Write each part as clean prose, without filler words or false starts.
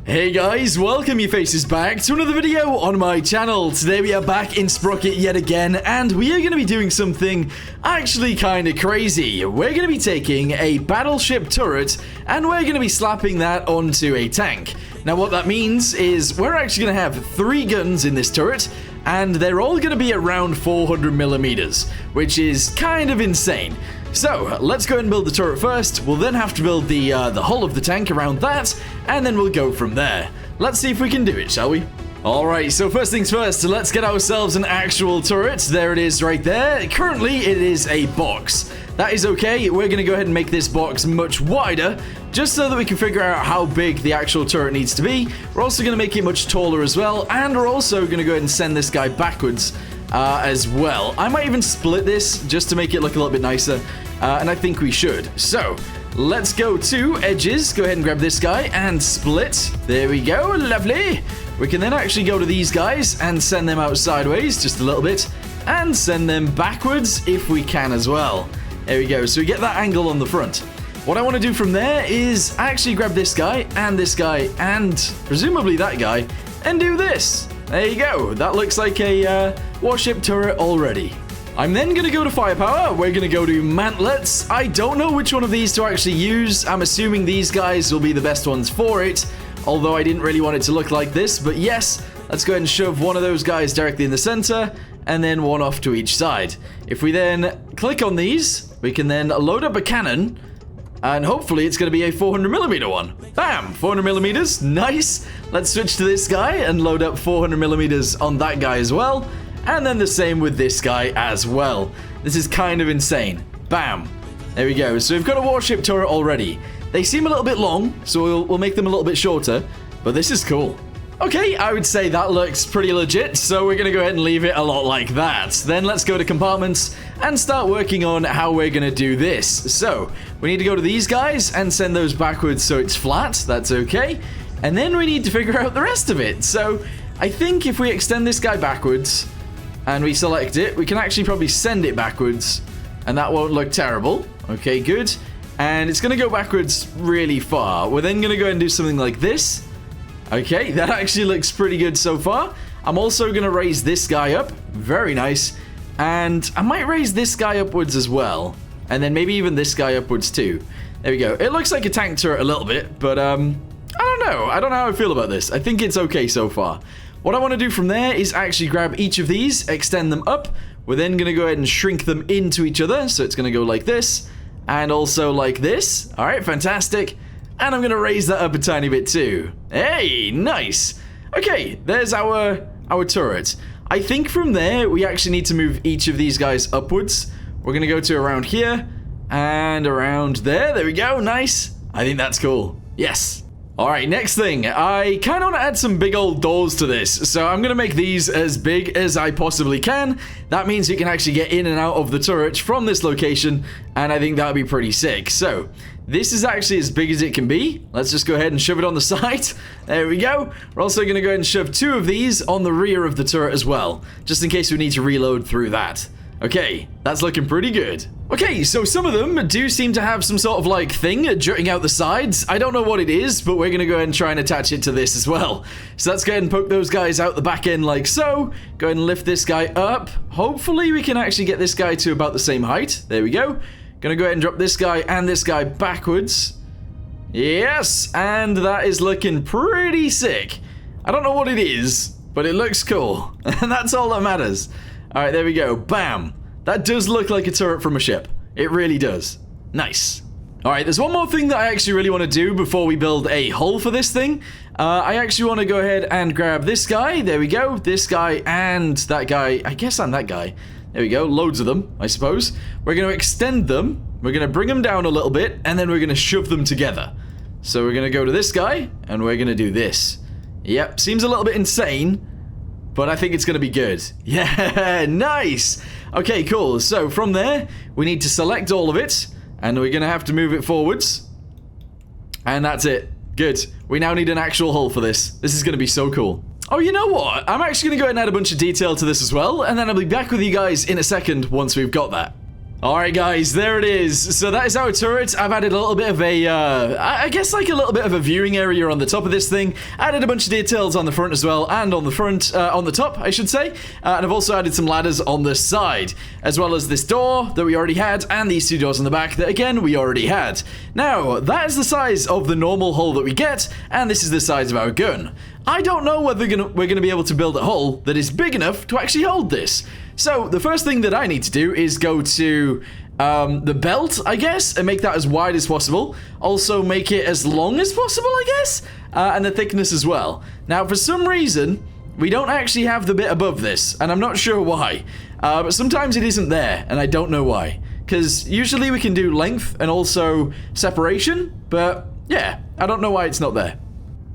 Hey guys, welcome you faces back to another video on my channel. Today we are back in Sprocket yet again, and we are going to be doing something actually kind of crazy. We're going to be taking a battleship turret, and we're going to be slapping that onto a tank. Now what that means is we're actually going to have 3 guns in this turret, and they're all going to be around 400 millimeters, which is kind of insane. So, let's go ahead and build the turret first. We'll then have to build the hull of the tank around that, and then we'll go from there. Let's see if we can do it, shall we? Alright, so first things first, let's get ourselves an actual turret. There it is right there. Currently, it is a box. That is okay. We're going to go ahead and make this box much wider, just so that we can figure out how big the actual turret needs to be. We're also going to make it much taller as well, and we're also going to go ahead and send this guy backwards as well. I might even split this just to make it look a little bit nicer, and I think we should. So, let's go to edges. Go ahead and grab this guy and split. There we go. Lovely. We can then actually go to these guys and send them out sideways just a little bit, and send them backwards if we can as well. There we go. So we get that angle on the front. What I want to do from there is actually grab this guy, and presumably that guy, and do this. There you go. That looks like a warship turret already. I'm then going to go to firepower. We're going to go to mantlets. I don't know which one of these to actually use. I'm assuming these guys will be the best ones for it, although I didn't really want it to look like this. But yes, let's go ahead and shove one of those guys directly in the center, and then one off to each side. If we then click on these, we can then load up a cannon, and hopefully it's going to be a 400 millimeter one. Bam! 400 millimeters. Nice. Let's switch to this guy and load up 400 millimeters on that guy as well. And then the same with this guy as well. This is kind of insane. Bam. There we go. So we've got a warship turret already. They seem a little bit long, so we'll make them a little bit shorter. But this is cool. Okay, I would say that looks pretty legit, so we're going to go ahead and leave it a lot like that. Then let's go to compartments and start working on how we're going to do this. So, we need to go to these guys and send those backwards so it's flat. That's okay. And then we need to figure out the rest of it. So, I think if we extend this guy backwards and we select it, we can actually probably send it backwards, and that won't look terrible. Okay, good. And it's going to go backwards really far. We're then going to go ahead and do something like this. Okay, that actually looks pretty good so far. I'm also going to raise this guy up. Very nice. And I might raise this guy upwards as well. And then maybe even this guy upwards too. There we go. It looks like a tank turret a little bit, but I don't know. I don't know how I feel about this. I think it's okay so far. What I want to do from there is actually grab each of these, extend them up. We're then going to go ahead and shrink them into each other. So it's going to go like this, and also like this. All right, fantastic. And I'm going to raise that up a tiny bit too. Hey, nice. Okay, there's our turret. I think from there, we actually need to move each of these guys upwards. We're going to go to around here and around there. There we go. Nice. I think that's cool. Yes. All right, next thing. I kind of want to add some big old doors to this. So I'm going to make these as big as I possibly can. That means you can actually get in and out of the turret from this location. And I think that would be pretty sick. So this is actually as big as it can be. Let's just go ahead and shove it on the side. There we go. We're also going to go ahead and shove 2 of these on the rear of the turret as well, just in case we need to reload through that. Okay, that's looking pretty good. Okay, so some of them do seem to have some sort of like thing jutting out the sides. I don't know what it is, but we're going to go ahead and try and attach it to this as well. So let's go ahead and poke those guys out the back end like so. Go ahead and lift this guy up. Hopefully we can actually get this guy to about the same height. There we go. Gonna go ahead and drop this guy and this guy backwards. Yes, and that is looking pretty sick. I don't know what it is, but it looks cool. And that's all that matters. All right, there we go. Bam. That does look like a turret from a ship. It really does. Nice. All right, there's one more thing that I actually really want to do before we build a hull for this thing. I actually want to go ahead and grab this guy. There we go. This guy and that guy. I guess I'm that guy. There we go. Loads of them, I suppose. We're going to extend them. We're going to bring them down a little bit, and then we're going to shove them together. So we're going to go to this guy, and we're going to do this. Yep, seems a little bit insane, but I think it's going to be good. Yeah, nice. Okay, cool. So from there, we need to select all of it, and we're going to have to move it forwards. And that's it. Good. We now need an actual hull for this. This is going to be so cool. Oh, you know what? I'm actually going to go ahead and add a bunch of detail to this as well, and then I'll be back with you guys in a second once we've got that. Alright guys, there it is. So that is our turret. I've added a little bit of a, I guess like a little bit of a viewing area on the top of this thing. Added a bunch of details on the front as well, and on the front, on the top, I should say. And I've also added some ladders on the side, as well as this door that we already had, and these two doors in the back that, again, we already had. Now, that is the size of the normal hull that we get, and this is the size of our gun. I don't know whether we're going to be able to build a hull that is big enough to actually hold this. So, the first thing that I need to do is go to the belt, I guess, and make that as wide as possible. Also, make it as long as possible, I guess, and the thickness as well. Now, for some reason, we don't actually have the bit above this, and I'm not sure why. But sometimes it isn't there, and I don't know why. Because usually we can do length and also separation, but yeah, I don't know why it's not there.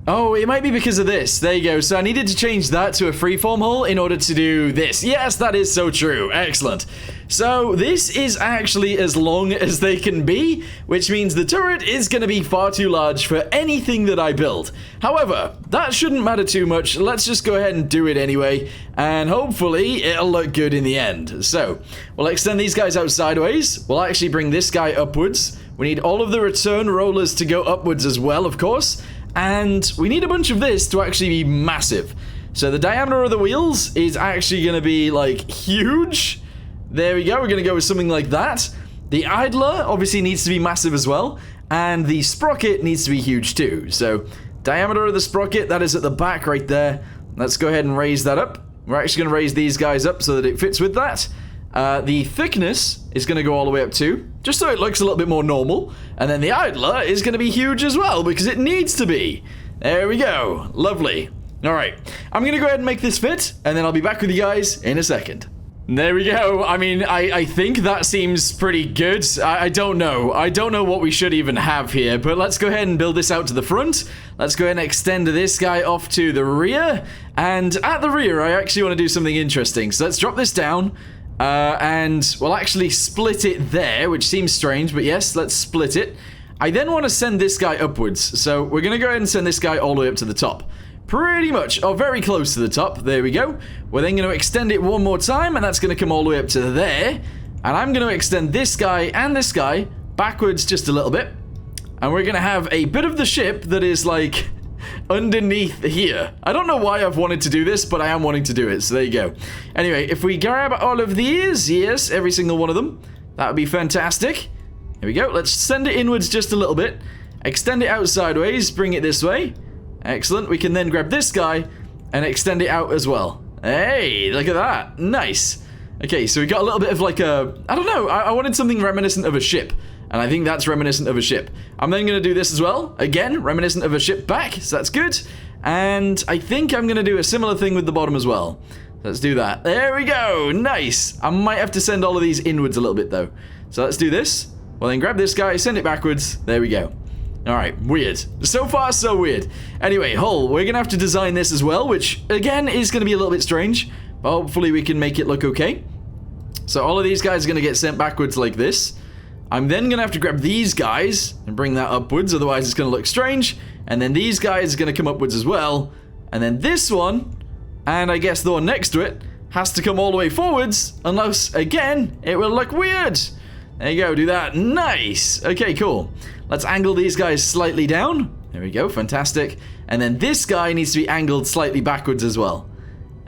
Oh, it might be because of this. There you go. So I needed to change that to a freeform hull in order to do this. Yes, that is so true. Excellent. So this is actually as long as they can be, which means the turret is going to be far too large for anything that I build. However, that shouldn't matter too much. Let's just go ahead and do it anyway, and hopefully it'll look good in the end. So we'll extend these guys out sideways. We'll actually bring this guy upwards. We need all of the return rollers to go upwards as well, of course. And we need a bunch of this to actually be massive. So the diameter of the wheels is actually going to be, like, huge. There we go. We're going to go with something like that. The idler obviously needs to be massive as well. And the sprocket needs to be huge too. So diameter of the sprocket, that is at the back right there. Let's go ahead and raise that up. We're actually going to raise these guys up so that it fits with that. The thickness is going to go all the way up too, just so it looks a little bit more normal. And then the idler is going to be huge as well, because it needs to be. There we go. Lovely. Alright, I'm going to go ahead and make this fit, and then I'll be back with you guys in a second. There we go. I mean, I think that seems pretty good. I don't know. I don't know what we should even have here, but let's go ahead and build this out to the front. Let's go ahead and extend this guy off to the rear. And at the rear, I actually want to do something interesting. So let's drop this down. And we'll actually split it there, which seems strange, but yes, let's split it. I then want to send this guy upwards, so we're going to go ahead and send this guy all the way up to the top. Pretty much, or very close to the top, there we go. We're then going to extend it one more time, and that's going to come all the way up to there. And I'm going to extend this guy and this guy backwards just a little bit. And we're going to have a bit of the ship that is like underneath here. I don't know why I've wanted to do this, but I am wanting to do it, so there you go. Anyway, if we grab all of these, yes, every single one of them, that would be fantastic. Here we go. Let's send it inwards just a little bit. Extend it out sideways, bring it this way. Excellent. We can then grab this guy and extend it out as well. Hey, look at that. Nice. Okay, so we got a little bit of like a, I don't know, I wanted something reminiscent of a ship. And I think that's reminiscent of a ship. I'm then going to do this as well. Again, reminiscent of a ship back, so that's good. And I think I'm going to do a similar thing with the bottom as well. Let's do that. There we go. Nice. I might have to send all of these inwards a little bit, though. So let's do this. Well, then grab this guy, send it backwards. There we go. All right, weird. So far, so weird. Anyway, hull. We're going to have to design this as well, which, again, is going to be a little bit strange. But hopefully we can make it look okay. So all of these guys are going to get sent backwards like this. I'm then going to have to grab these guys and bring that upwards, otherwise it's going to look strange. And then these guys are going to come upwards as well. And then this one, and I guess the one next to it, has to come all the way forwards, unless, again, it will look weird. There you go, do that. Nice. Okay, cool. Let's angle these guys slightly down. There we go, fantastic. And then this guy needs to be angled slightly backwards as well.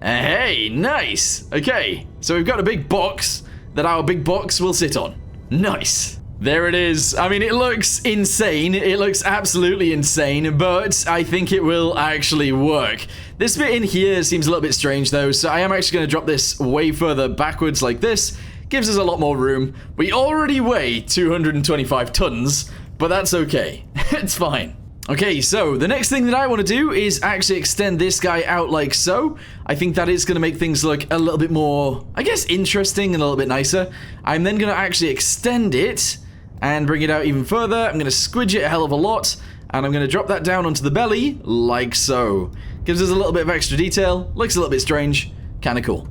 Hey, nice. Okay, so we've got a big box that our big box will sit on. Nice. There it is. I mean, it looks insane. It looks absolutely insane, but I think it will actually work. This bit in here seems a little bit strange, though, so I am actually going to drop this way further backwards like this. Gives us a lot more room. We already weigh 225 tons, but that's okay. It's fine. Okay, so the next thing that I want to do is actually extend this guy out like so. I think that is going to make things look a little bit more, I guess, interesting and a little bit nicer. I'm then going to actually extend it and bring it out even further. I'm going to squidge it a hell of a lot, and I'm going to drop that down onto the belly like so. Gives us a little bit of extra detail. Looks a little bit strange. Kind of cool.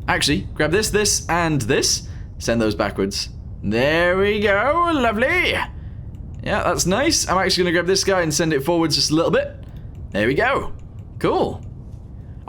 Actually, grab this, this, and this. Send those backwards. There we go. Lovely. Yeah, that's nice. I'm actually going to grab this guy and send it forwards just a little bit. There we go. Cool.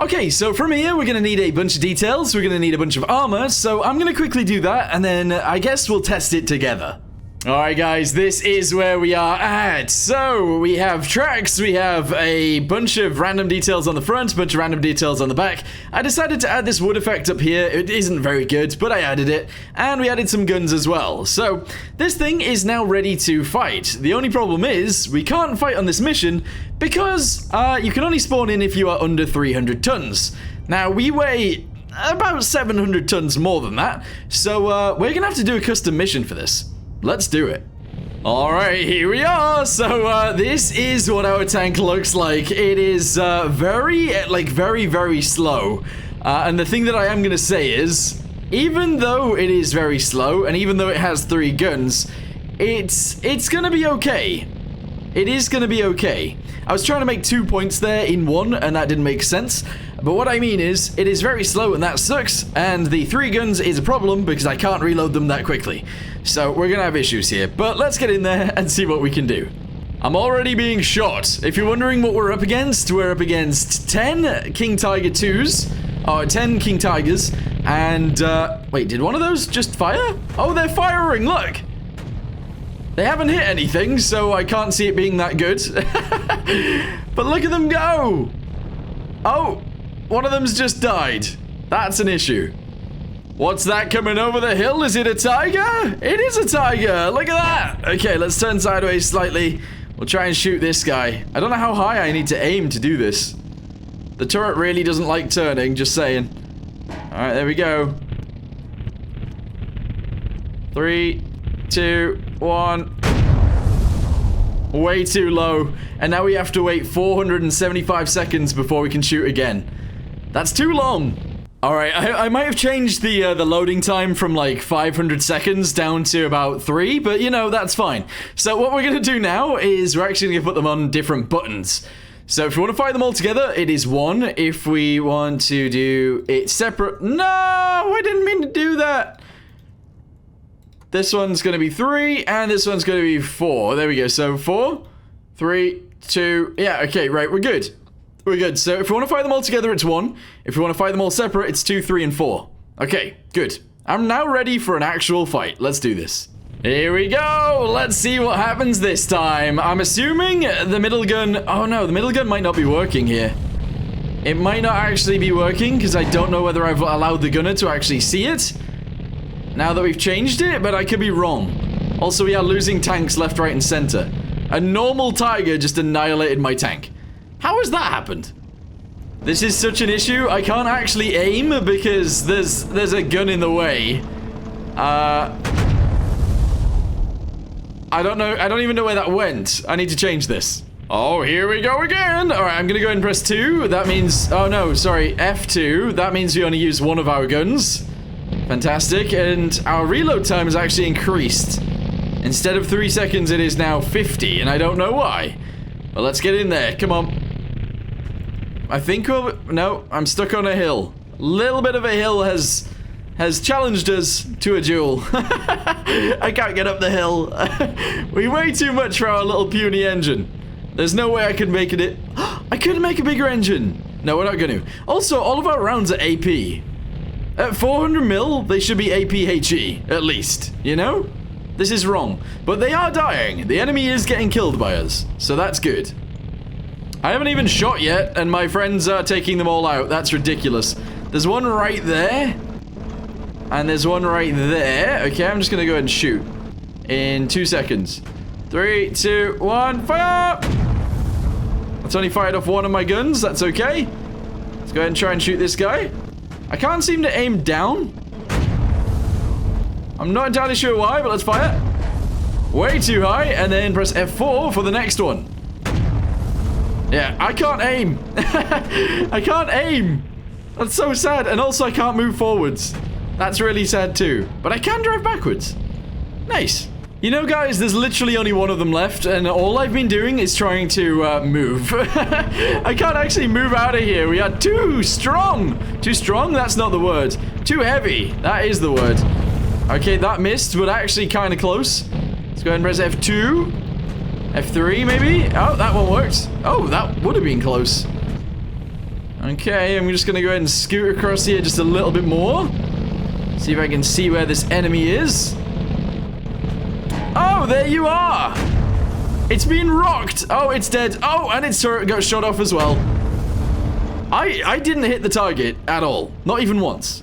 Okay, so from here, we're going to need a bunch of details. We're going to need a bunch of armor. So I'm going to quickly do that, and then I guess we'll test it together. All right, guys, this is where we are at. So we have tracks, we have a bunch of random details on the front, a bunch of random details on the back. I decided to add this wood effect up here. It isn't very good, but I added it. And we added some guns as well. So this thing is now ready to fight. The only problem is we can't fight on this mission because you can only spawn in if you are under 300 tons. Now, we weigh about 700 tons more than that. So we're going to have to do a custom mission for this. Let's do it. All right, here we are. So this is what our tank looks like. It is very slow. And the thing that I am going to say is, even though it is very slow, and even though it has 3 guns, it's going to be okay. It is going to be okay. I was trying to make 2 points there in one, and that didn't make sense. But what I mean is, it is very slow, and that sucks. And the 3 guns is a problem because I can't reload them that quickly. So we're gonna have issues here, but let's get in there and see what we can do. I'm already being shot. If you're wondering what we're up against 10 King Tiger 2s, or 10 King Tigers, and, wait, did one of those just fire? Oh, they're firing, look! They haven't hit anything, so I can't see it being that good. But look at them go! Oh, one of them's just died. That's an issue. What's that coming over the hill? Is it a tiger? It is a tiger. Look at that. Okay, let's turn sideways slightly. We'll try and shoot this guy. I don't know how high I need to aim to do this. The turret really doesn't like turning, just saying. All right, there we go. 3, 2, 1. Way too low. And now we have to wait 475 seconds before we can shoot again. That's too long. All right, I might have changed the loading time from like 500 seconds down to about 3, but you know, that's fine. So what we're going to do now is we're actually going to put them on different buttons. So if we want to fire them all together, it is 1. If we want to do it separate... No, I didn't mean to do that. This one's going to be 3, and this one's going to be 4. There we go. So 4, 3, 2... Yeah, okay, right, we're good. We're good. So if we want to fire them all together, it's 1. If we want to fire them all separate, it's 2, 3, and 4. Okay, good. I'm now ready for an actual fight. Let's do this. Here we go. Let's see what happens this time. I'm assuming the middle gun... Oh no, the middle gun might not be working here. It might not actually be working because I don't know whether I've allowed the gunner to actually see it now that we've changed it, but I could be wrong. Also, we are losing tanks left, right, and center. A normal tiger just annihilated my tank. How has that happened? This is such an issue. I can't actually aim because there's a gun in the way. I don't know. I don't even know where that went. I need to change this. Oh, here we go again. All right, I'm going to go and press 2. That means... Oh, no, sorry. F2. That means we only use one of our guns. Fantastic. And our reload time has actually increased. Instead of 3 seconds, it is now 50, and I don't know why. But let's get in there. Come on. I think we'll... No, I'm stuck on a hill. A little bit of a hill has challenged us to a duel. I can't get up the hill. We weigh too much for our little puny engine. There's no way I can make it. I could make a bigger engine. No, we're not going to. Also, all of our rounds are AP. At 400 mil, they should be APHE, at least. You know? This is wrong. But they are dying. The enemy is getting killed by us. So that's good. I haven't even shot yet, and my friends are taking them all out. That's ridiculous. There's one right there. And there's one right there. Okay, I'm just going to go ahead and shoot. In 2 seconds. 3, 2, 1, fire! That's only fired off one of my guns. That's okay. Let's go ahead and try and shoot this guy. I can't seem to aim down. I'm not entirely sure why, but let's fire. Way too high, and then press F4 for the next one. Yeah, I can't aim. I can't aim. That's so sad. And also, I can't move forwards. That's really sad too. But I can drive backwards. Nice. You know, guys, there's literally only one of them left, and all I've been doing is trying to move. I can't actually move out of here. We are too strong. Too strong? That's not the word. Too heavy. That is the word. Okay, that missed, but actually kind of close. Let's go ahead and press F2. F3, maybe? Oh, that one worked. Oh, that would have been close. Okay, I'm just gonna go ahead and scoot across here just a little bit more. See if I can see where this enemy is. Oh, there you are! It's been rocked! Oh, it's dead. Oh, and its turret got shot off as well. I didn't hit the target at all. Not even once.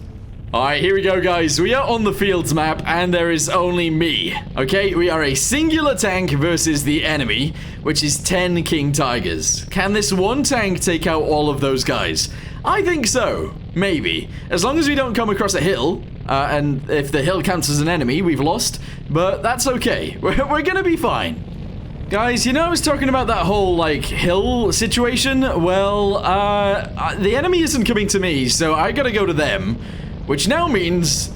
Alright, here we go, guys. We are on the fields map, and there is only me. Okay, we are a singular tank versus the enemy, which is 10 King Tigers. Can this one tank take out all of those guys? I think so. Maybe. As long as we don't come across a hill, and if the hill counts as an enemy, we've lost. But that's okay. We're gonna be fine. Guys, you know I was talking about that whole, like, hill situation? Well, the enemy isn't coming to me, so I gotta go to them. Which now means,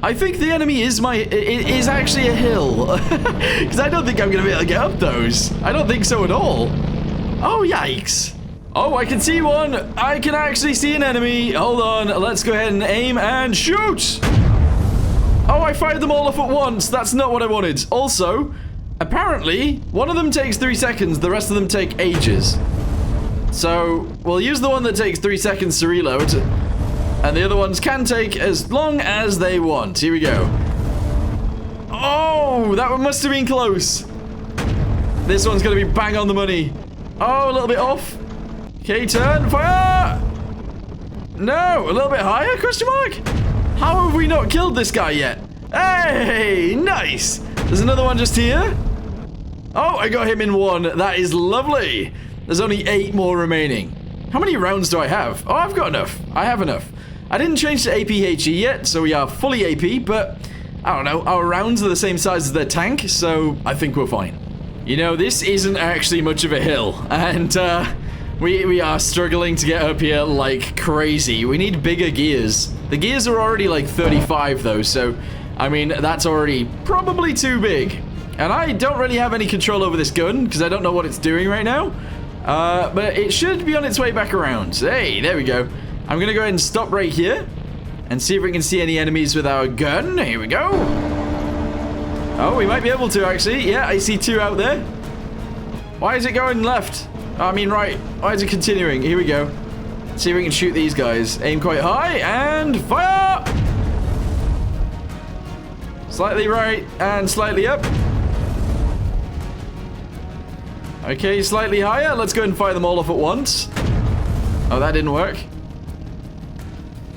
I think the enemy is actually a hill. Because I don't think I'm going to be able to get up those. I don't think so at all. Oh, yikes. Oh, I can see one. I can actually see an enemy. Hold on. Let's go ahead and aim and shoot. Oh, I fired them all off at once. That's not what I wanted. Also, apparently, one of them takes 3 seconds. The rest of them take ages. So, we'll use the one that takes 3 seconds to reload. And the other ones can take as long as they want. Here we go. Oh, that one must have been close. This one's going to be bang on the money. Oh, a little bit off. Okay, turn, fire! No, a little bit higher, question mark? How have we not killed this guy yet? Hey, nice. There's another one just here. Oh, I got him in one. That is lovely. There's only 8 more remaining. How many rounds do I have? Oh, I've got enough. I have enough. I didn't change to APHE yet, so we are fully AP, but I don't know, our rounds are the same size as their tank, so I think we're fine. You know, this isn't actually much of a hill, and we are struggling to get up here like crazy. We need bigger gears. The gears are already like 35 though, so I mean, that's already probably too big. And I don't really have any control over this gun, because I don't know what it's doing right now. But it should be on its way back around. Hey, there we go. I'm going to go ahead and stop right here and see if we can see any enemies with our gun. Here we go. Oh, we might be able to, actually. Yeah, I see 2 out there. Why is it going left? I mean, right. Why is it continuing? Here we go. Let's see if we can shoot these guys. Aim quite high and fire! Slightly right and slightly up. Okay, slightly higher. Let's go ahead and fire them all off at once. Oh, that didn't work.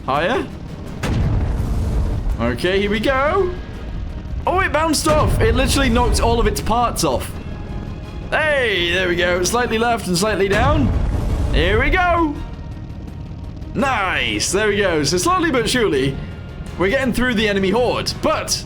Higher. Okay, here we go. Oh, it bounced off. It literally knocked all of its parts off. Hey, there we go. Slightly left and slightly down. Here we go. Nice. There we go. So slowly but surely, we're getting through the enemy horde. But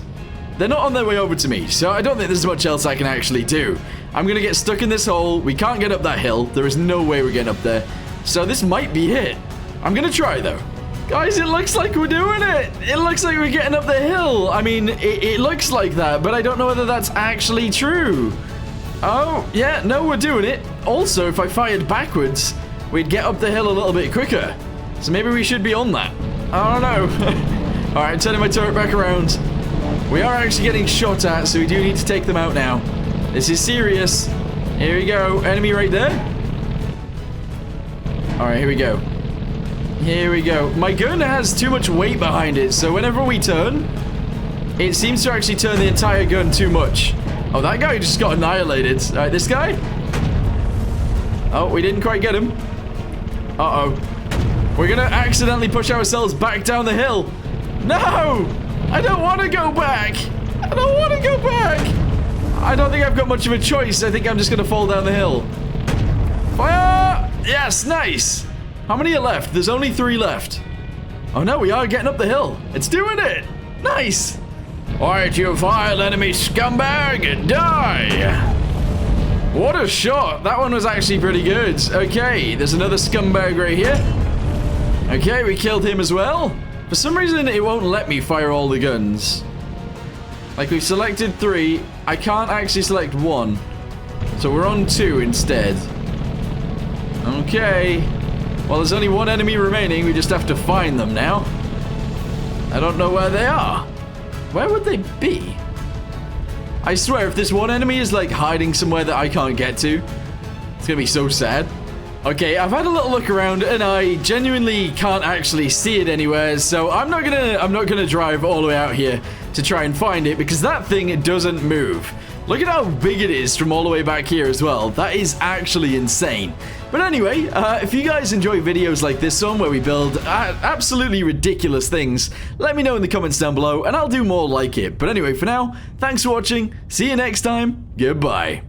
they're not on their way over to me, so I don't think there's much else I can actually do. I'm going to get stuck in this hole. We can't get up that hill. There is no way we're getting up there. So this might be it. I'm going to try, though. Guys, it looks like we're doing it. It looks like we're getting up the hill. I mean, it looks like that, but I don't know whether that's actually true. Oh, yeah, no, we're doing it. Also, if I fired backwards, we'd get up the hill a little bit quicker. So maybe we should be on that. I don't know. All right, turning my turret back around. We are actually getting shot at, so we do need to take them out now. This is serious. Here we go. Enemy right there. All right, here we go. Here we go. My gun has too much weight behind it, so whenever we turn, it seems to actually turn the entire gun too much. Oh, that guy just got annihilated. All right, this guy. Oh, we didn't quite get him. Uh-oh. We're going to accidentally push ourselves back down the hill. No! I don't want to go back. I don't want to go back. I don't think I've got much of a choice. I think I'm just going to fall down the hill. Fire! Yes, nice. How many are left? There's only 3 left. Oh no, we are getting up the hill. It's doing it. Nice. Alright, you vile enemy scumbag, die. What a shot. That one was actually pretty good. Okay, there's another scumbag right here. Okay, we killed him as well. For some reason, it won't let me fire all the guns. Like, we've selected 3. I can't actually select 1. So we're on 2 instead. Okay. Well, there's only 1 enemy remaining. We just have to find them now. I don't know where they are. Where would they be? I swear, if this one enemy is, like, hiding somewhere that I can't get to, it's gonna be so sad. Okay, I've had a little look around and I genuinely can't actually see it anywhere, so I'm not gonna drive all the way out here to try and find it because that thing doesn't move. Look at how big it is from all the way back here as well. That is actually insane. But anyway, if you guys enjoy videos like this one where we build absolutely ridiculous things, let me know in the comments down below and I'll do more like it. But anyway, for now, thanks for watching. See you next time. Goodbye.